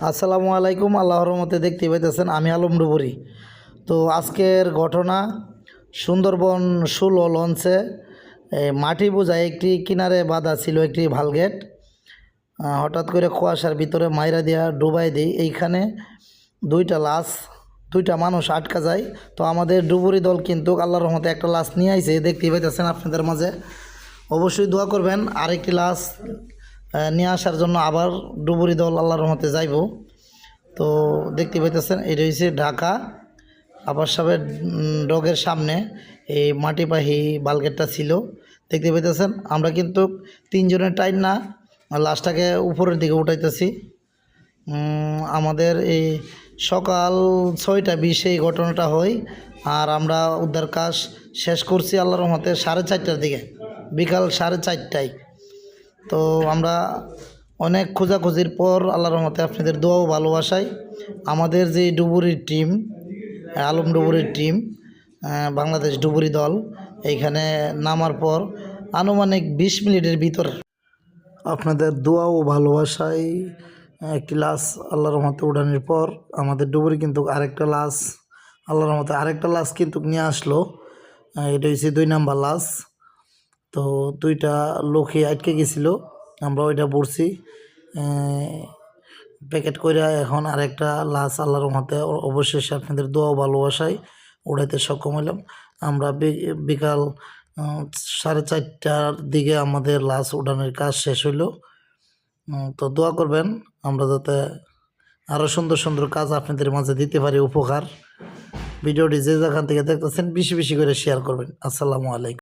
আসসালামু আলাইকুম। আল্লাহর রহমতে দেখতে পাইতেছেন আমি আলম ডুবুরি। তো আজকের ঘটনা, সুন্দরবন 16 লঞ্চে মাটি বোঝাই একটি কিনারে বাঁধা ছিল একটি ভালগেট। হঠাৎ করে কুয়াশার ভিতরে মাইরা দিয়া ডুবাই দিই। এইখানে দুইটা মানুষ আটকা যায়। তো আমাদের ডুবুরি দল কিন্তু আল্লাহর রহমতে একটা লাশ নিয়ে আইছে, দেখতেই পাইতেছেন আপনাদের মাঝে। অবশ্যই দোয়া করবেন আরেকটি লাশ নিয়ে আসার জন্য। আবার ডুবুরি দল আল্লাহর রহমতে যাইব। তো দেখতে পাইতেছেন এটা হচ্ছে ঢাকা আবার সাহেবের ডগের সামনে এই মাটিপাহি বালগেটটা ছিল, দেখতে পাইতেছেন। আমরা কিন্তু তিনজনের টাইম না লাশটাকে উপরের দিকে উঠাইতেছি। আমাদের এই সকাল 6:20 এই ঘটনাটা হয়, আর আমরা উদ্ধার কাজ শেষ করছি আল্লাহর রহমতে 4:30টার দিকে, বিকাল 4:30টায়। তো আমরা অনেক খোঁজাখুঁজির পর আল্লাহর রহমতে আপনাদের দোয়া ও ভালোবাসায় আমাদের যে ডুবুরির টিম, আলম ডুবুরির টিম, বাংলাদেশ ডুবুরি দল এইখানে নামার পর আনুমানিক 20 মিনিটের ভিতর আপনাদের দোয়া ও ভালোবাসায় একটি লাশ আল্লাহর রহমতে উঠানোর পর আমাদের ডুবুরি কিন্তু আরেকটা লাশ আল্লাহর রহমতে কিন্তু নিয়ে আসলো। এটা হচ্ছে 2 নাম্বার লাশ। তো 2টা লোকই আটকে গেছিলো, আমরা ওইটা পড়ছি প্যাকেট করে। এখন আরেকটা লাশ আল্লাহর রহমতে অবশেষে আপনাদের দোয়া ও ভালোবাসায় উড়াইতে সক্ষম হলাম। আমরা বিকাল 4:30টার দিকে আমাদের লাশ উঠানোর কাজ শেষ হইলো। তো দোয়া করবেন আমরা যাতে আরও সুন্দর সুন্দর কাজ আপনাদের মাঝে দিতে পারি উপকার। ভিডিওটি যে যেখান থেকে দেখতেছেন বেশি বেশি করে শেয়ার করবেন। আসসালামু আলাইকুম।